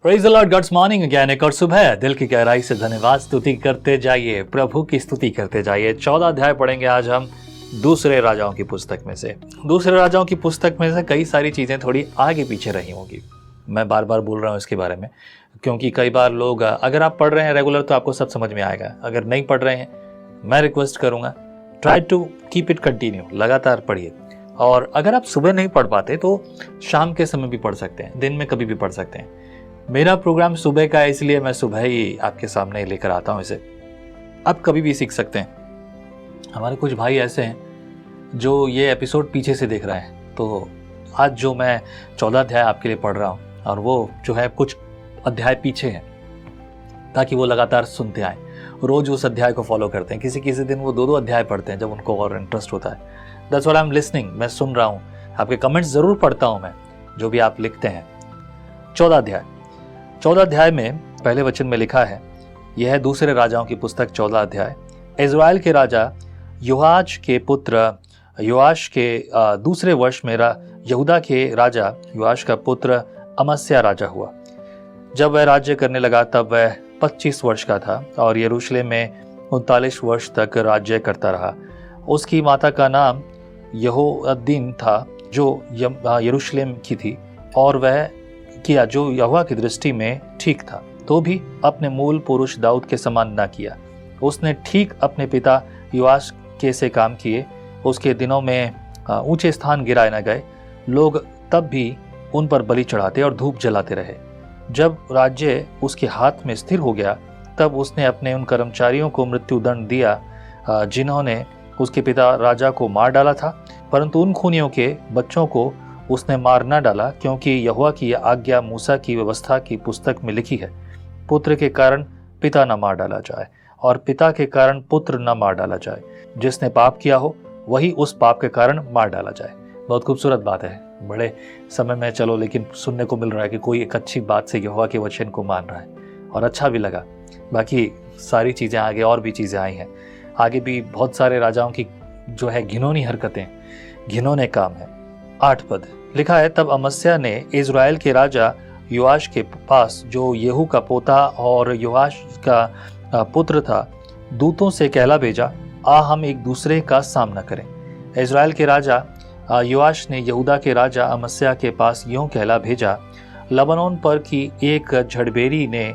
Praise the Lord, God's morning again. एक और सुबह है, दिल की गहराई से धन्यवाद स्तुति करते जाइए, प्रभु की स्तुति करते जाइए। 14 अध्याय पढ़ेंगे आज हम दूसरे राजाओं की पुस्तक में से। दूसरे राजाओं की पुस्तक में से कई सारी चीज़ें थोड़ी आगे पीछे रही होंगी। मैं बार बार बोल रहा हूँ इसके बारे में क्योंकि कई बार लोग, अगर आप पढ़ रहे हैं रेगुलर तो आपको सब समझ में आएगा। अगर नहीं पढ़ रहे हैं, मैं रिक्वेस्ट करूँगा try to keep it continue, लगातार पढ़िए। और अगर आप सुबह नहीं पढ़ पाते तो शाम के समय भी पढ़ सकते हैं, दिन में कभी भी पढ़ सकते हैं। मेरा प्रोग्राम सुबह का है, इसलिए मैं सुबह ही आपके सामने लेकर आता हूँ इसे। आप कभी भी सीख सकते हैं। हमारे कुछ भाई ऐसे हैं जो ये एपिसोड पीछे से देख रहे हैं, तो आज जो मैं 14 अध्याय आपके लिए पढ़ रहा हूँ और वो जो है कुछ अध्याय पीछे हैं, ताकि वो लगातार सुनते आए, रोज उस अध्याय को फॉलो करते हैं। किसी किसी दिन वो 2-2 अध्याय पढ़ते हैं जब उनको और इंटरेस्ट होता है। That's what I am listening, मैं सुन रहा हूँ। आपके कमेंट्स जरूर पढ़ता हूँ मैं, जो भी आप लिखते हैं। 14 अध्याय में पहले वचन में लिखा है, यह है दूसरे राजाओं की पुस्तक 14 अध्याय। इज़राइल के राजा योआश के पुत्र योआश के दूसरे वर्ष में यहूदा के राजा योआश का पुत्र अमस्या राजा हुआ। जब वह राज्य करने लगा तब वह 25 वर्ष का था और यरूशलेम में 39 वर्ष तक राज्य करता रहा। उसकी माता का नाम यहोअद्दीन था, जो यरूशलेम की थी, और वह किया जो यहोवा की दृष्टि में ठीक था, तो भी अपने मूल पुरुष दाऊद के समान न किया। उसने ठीक अपने पिता योआश के से काम किए। उसके दिनों में ऊंचे स्थान गिराए न गए। लोग तब भी उन पर बलि चढ़ाते और धूप जलाते रहे। जब राज्य उसके हाथ में स्थिर हो गया तब उसने अपने उन कर्मचारियों को मृत्युदंड दिया जिन्होंने उसके पिता राजा को मार डाला था, परंतु उन खूनियों के बच्चों को उसने मार न डाला, क्योंकि यहोवा की आज्ञा मूसा की व्यवस्था की पुस्तक में लिखी है, पुत्र के कारण पिता न मार डाला जाए और पिता के कारण पुत्र न मार डाला जाए। जिसने पाप किया हो वही उस पाप के कारण मार डाला जाए। बहुत खूबसूरत बात है। बड़े समय में चलो लेकिन सुनने को मिल रहा है कि कोई एक अच्छी बात से यहोवा के वचन को मान रहा है, और अच्छा भी लगा। बाकी सारी चीज़ें आगे और भी चीज़ें आई हैं। आगे भी बहुत सारे राजाओं की जो है घिनौनी हरकतें, घिनौने काम है। 8 पद लिखा है, तब अमस्या ने इज़राइल के राजा योआश के पास, जो येहू का पोता और योआश का पुत्र था, दूतों से कहला भेजा, आ हम एक दूसरे का सामना करें। इज़राइल के राजा योआश ने यहूदा के राजा अमस्या के पास यूं कहला भेजा, लबनोन पर की एक झड़बेरी ने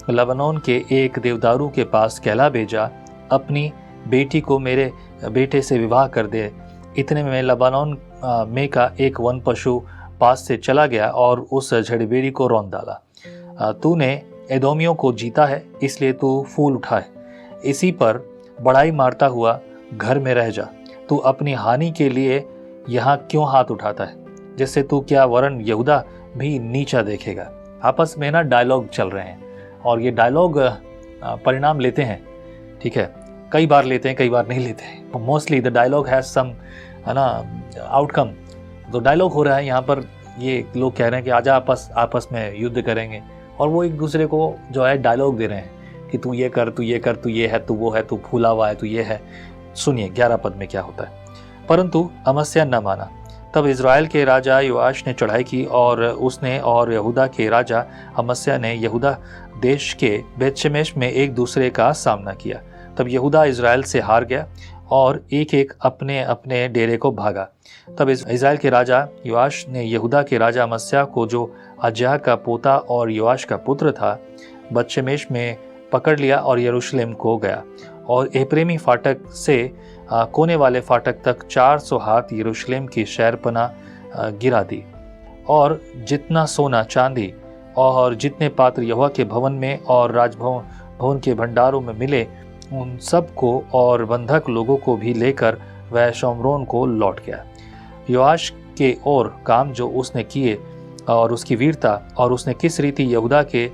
लबनोन के एक देवदारू के पास कहला भेजा, अपनी बेटी को मेरे बेटे से विवाह कर दे। इतने में लबानोन में का एक वन पशु पास से चला गया और उस झड़बेरी को रौंद डाला। तूने एदोमियों को जीता है, इसलिए तू फूल उठाए, इसी पर बढ़ाई मारता हुआ घर में रह जा। तू अपनी हानि के लिए यहाँ क्यों हाथ उठाता है, जिससे तू क्या वरन यहूदा भी नीचा देखेगा। आपस में ना डायलॉग चल रहे हैं और ये डायलॉग परिणाम लेते हैं, ठीक है। कई बार लेते हैं, कई बार नहीं लेते हैं। Mostly the dialogue has some, है ना, आउटकम। तो डायलॉग हो रहा है यहाँ पर, ये लोग कह रहे हैं कि आजा आपस में युद्ध करेंगे, और वो एक दूसरे को जो है डायलॉग दे रहे हैं कि तू ये कर, तू ये कर, तू ये है, तू वो है, तू फूला हुआ है, तू ये है। सुनिए 11 पद में क्या होता है। परंतु अमस्या न माना। तब इज़राइल के राजा योआश ने चढ़ाई की और उसने और यहूदा के राजा अमस्या ने यहूदा देश के बेतशेमेश में एक दूसरे का सामना किया। तब यहूदा इज़राइल से हार गया और एक एक अपने अपने डेरे को भागा। तब इज़राइल के राजा योआश ने यहूदा के राजा अमस्या को, जो अज्याह का पोता और योआश का पुत्र था, बेतशेमेश में पकड़ लिया और यरूशलेम को गया और एप्रेमी फाटक से कोने वाले फाटक तक 400 हाथ यरूशलेम की शहरपना गिरा दी। और जितना सोना चांदी और जितने पात्र यहोवा के भवन में और राजभवन के भंडारों में मिले, उन सब को और बंधक लोगों को भी लेकर वह शोम्रोन को लौट गया। योआश के और काम जो उसने किए और उसकी वीरता और उसने किस रीति यहूदा के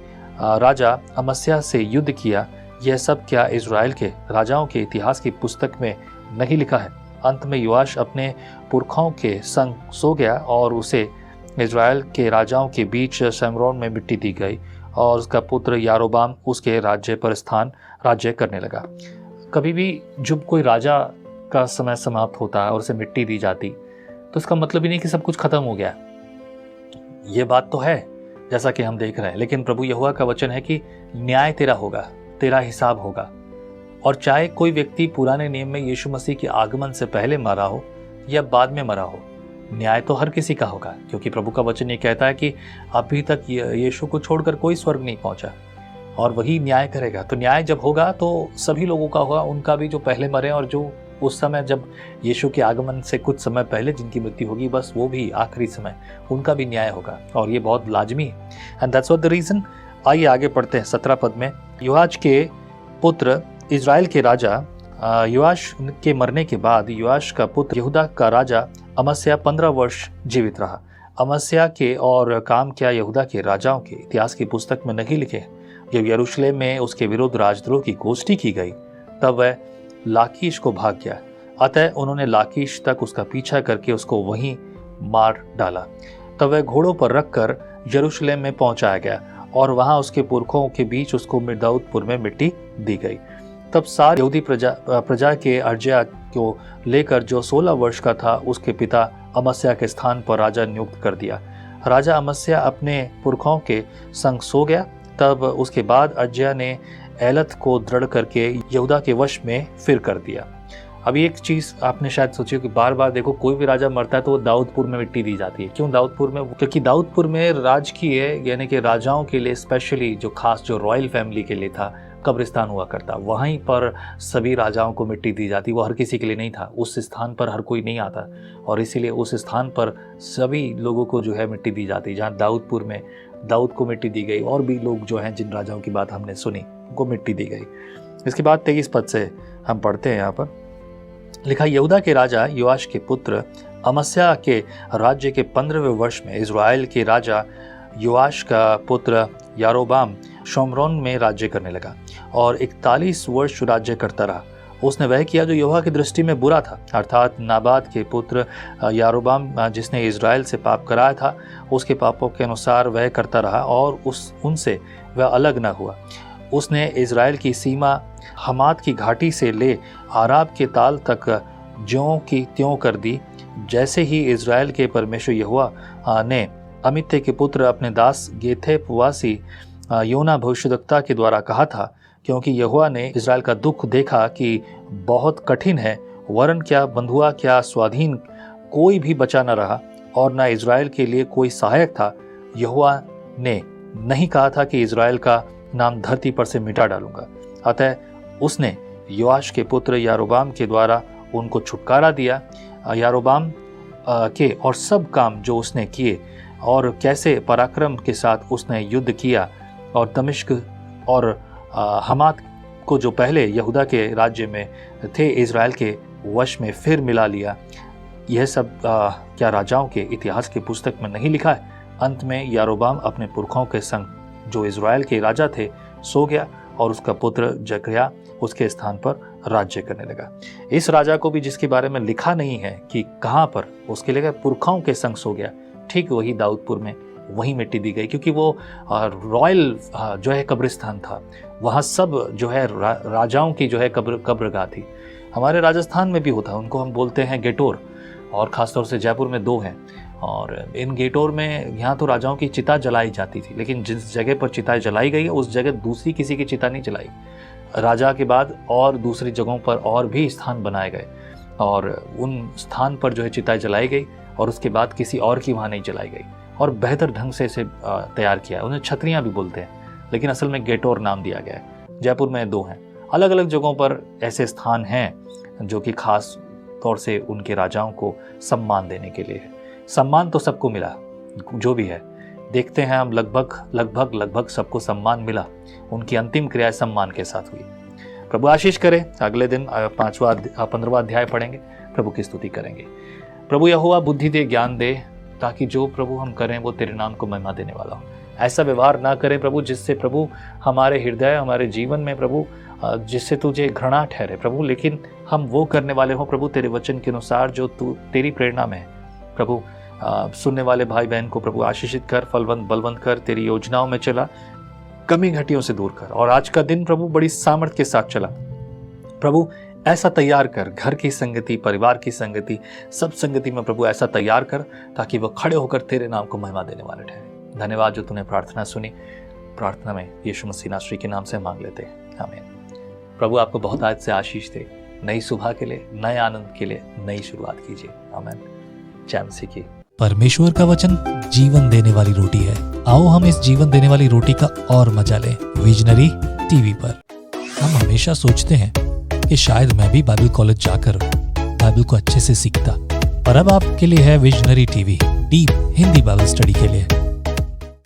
राजा अमस्या से युद्ध किया, यह सब क्या इज़राइल के राजाओं के इतिहास की पुस्तक में नहीं लिखा है। अंत में योआश अपने पुरखाओं के संग सो गया और उसे इज़राइल के राजाओं के बीच शमरोन में मिट्टी दी गई और उसका पुत्र यारोबाम उसके राज्य पर स्थान राज्य करने लगा। कभी भी जब कोई राजा का समय समाप्त होता है और उसे मिट्टी दी जाती, तो इसका मतलब ही नहीं कि सब कुछ खत्म हो गया। ये बात तो है, जैसा कि हम देख रहे हैं। लेकिन प्रभु यहोवा का वचन है कि न्याय तेरा होगा, तेरा हिसाब होगा। और चाहे कोई व्यक्ति पुराने नियम में यीशु मसीह के आगमन से पहले मरा हो या बाद में मरा हो, न्याय तो हर किसी का होगा, क्योंकि प्रभु का वचन ये कहता है कि अभी तक यीशु को छोड़कर कोई स्वर्ग नहीं पहुंचा और वही न्याय करेगा। तो न्याय जब होगा तो सभी लोगों का होगा, उनका भी जो पहले मरे और जो उस समय जब यीशु के आगमन से कुछ समय पहले जिनकी मृत्यु होगी, बस वो भी आखिरी समय उनका भी न्याय होगा। और ये बहुत लाजमी है, and that's what the reason. आइए आगे पढ़ते हैं 17 पद में। योआश के पुत्र इजराइल के राजा योआश के मरने के बाद योआश का पुत्र यहूदा का राजा अमस्याह 15 वर्ष जीवित रहा। अमस्याह के और काम क्या यहूदा के राजाओं के इतिहास की पुस्तक में नहीं लिखे। जब यरूशलेम में उसके विरुद्ध राजद्रोह की गोष्ठी की गई तब वह लाकीश को भाग गया, अतः उन्होंने लाकीश तक उसका पीछा करके उसको वहीं मार डाला। तब वह घोड़ों पर रखकर यरूशलेम में पहुंचाया गया और वहां उसके पुरखों के बीच उसको दाऊदपुर में मिट्टी दी गई। तब सारी यहूदी प्रजा के अर्जिया को लेकर जो 16 वर्ष का था उसके पिता अमस्याह के स्थान पर राजा नियुक्त कर दिया। राजा अमस्याह अपने पुरखों के संग सो गया। तब उसके बाद अर्जिया ने एलत को दृढ़ करके यहूदा के वश में फिर कर दिया। अभी एक चीज आपने शायद सोची हो कि बार बार देखो कोई भी राजा मरता है तो वो दाऊदपुर में मिट्टी दी जाती है। क्यों दाऊदपुर में? क्योंकि दाऊदपुर में राजकीय यानी कि राजाओं के लिए स्पेशली जो खास जो रॉयल फैमिली के लिए था कब्रिस्तान हुआ करता, वहीं पर सभी राजाओं को मिट्टी दी जाती। वो हर किसी के लिए नहीं था, उस स्थान पर हर कोई नहीं आता और इसीलिए उस स्थान पर सभी लोगों को जो है मिट्टी दी जाती। जहाँ दाऊदपुर में दाऊद को मिट्टी दी गई और भी लोग जो हैं जिन राजाओं की बात हमने सुनी उनको मिट्टी दी गई। इसके बाद 23 पद से हम पढ़ते हैं, यहाँ पर लिखा, यहूदा के राजा योआश के पुत्र अमस्याह के राज्य के 15वें वर्ष में इज़राइल के राजा योआश का पुत्र यारोबाम शोमरोन में राज्य करने लगा और 41 वर्ष राज्य करता रहा। उसने वह किया जो यहोवा की दृष्टि में बुरा था, अर्थात नाबाद के पुत्र यारोबाम जिसने इज़राइल से पाप कराया था उसके पापों के अनुसार वह करता रहा और उनसे वह अलग न हुआ। उसने इज़राइल की सीमा हमात की घाटी से ले आराब के ताल तक ज्यों की त्यों कर दी, जैसे ही इज़राइल के परमेश्वर यहोवा ने अमित्य के पुत्र अपने दास गेथेपवासी योना भविष्यद्वक्ता के द्वारा कहा था, क्योंकि यहोवा ने इज़राइल का दुख देखा कि बहुत कठिन है, वरन क्या बंधुआ क्या स्वाधीन कोई भी बचा न रहा और न इज़राइल के लिए कोई सहायक था। यहोवा ने नहीं कहा था कि इज़राइल का नाम धरती पर से मिटा डालूंगा। अतः उसने योआश के पुत्र यारोबाम के द्वारा उनको छुटकारा दिया। यारोबाम के और सब काम जो उसने किए और कैसे पराक्रम के साथ उसने युद्ध किया और दमिश्क और हमात को जो पहले यहूदा के राज्य में थे इज़राइल के वश में फिर मिला लिया, यह सब क्या राजाओं के इतिहास की पुस्तक में नहीं लिखा है? अंत में यारोबाम अपने पुरखों के संग जो इज़राइल के राजा थे सो गया और उसका पुत्र जकर्याह उसके स्थान पर राज्य करने लगा। इस राजा को भी जिसके बारे में लिखा नहीं है कि कहाँ पर उसके लिए पुरखों के संग सो गया, ठीक वही दाऊदपुर में वही मिट्टी दी गई, क्योंकि वो रॉयल जो है कब्रिस्तान था। वहाँ सब जो है राजाओं की जो है कब्रगाह थी। हमारे राजस्थान में भी होता है, उनको हम बोलते हैं गेटोर, और ख़ासतौर से जयपुर में 2 हैं। और इन गेटोर में यहाँ तो राजाओं की चिता जलाई जाती थी, लेकिन जिस जगह पर चिता जलाई गई है उस जगह दूसरी किसी की चिता नहीं जलाई। राजा के बाद और दूसरी जगहों पर और भी स्थान बनाए गए और उन स्थान पर जो है चिताएं जलाई गई और उसके बाद किसी और की वहाँ नहीं जलाई गई और बेहतर ढंग से इसे तैयार किया। उन्हें छतरियाँ भी बोलते हैं, लेकिन असल में गेटोर नाम दिया गया है। जयपुर में 2 हैं। अलग अलग जगहों पर ऐसे स्थान हैं जो कि खास तौर से उनके राजाओं को सम्मान देने के लिए है। सम्मान तो सबको मिला, जो भी है देखते हैं हम, लगभग सबको सम्मान मिला। उनकी अंतिम क्रिया सम्मान के साथ हुई। प्रभु आशीष करे। अगले दिन 15वां अध्याय पढ़ेंगे, प्रभु की स्तुति करेंगे। प्रभु यहोवा बुद्धि दे, ज्ञान दे, ताकि जो प्रभु हम करें वो तेरे नाम को महिमा देने वाला हो। ऐसा व्यवहार ना करें प्रभु जिससे प्रभु हमारे हृदय हमारे जीवन में प्रभु जिससे तुझे घृणा ठहरे प्रभु, लेकिन हम वो करने वाले हों प्रभु तेरे वचन के अनुसार जो तू तेरी प्रेरणा में है। प्रभु सुनने वाले भाई बहन को प्रभु आशीषित कर, फलवंत बलवंत कर, तेरी योजनाओं में चला, कमी घटियों से दूर कर। और आज का दिन प्रभु बड़ी सामर्थ्य के साथ चला प्रभु, ऐसा तैयार कर, घर की संगति, परिवार की संगति, सब संगति में प्रभु ऐसा तैयार कर ताकि वह खड़े होकर तेरे नाम को महिमा देने वाले ठहरे। धन्यवाद जो तूने प्रार्थना सुनी। प्रार्थना में यीशु मसीह नासरी के नाम से मांग लेते हैं, आमीन। प्रभु आपको बहुत आज से आशीष दे, नई सुबह के लिए, नए आनंद के लिए नई शुरुआत कीजिए, आमीन। जय मसीह की। परमेश्वर का वचन जीवन देने वाली रोटी है। आओ हम इस जीवन देने वाली रोटी का और मजा लें विजनरी टीवी पर। हम हमेशा सोचते हैं कि शायद मैं भी बाइबल कॉलेज जाकर बाइबल को अच्छे से सीखता, पर अब आपके लिए है visionary TV, deep Hindi Bible study के लिए।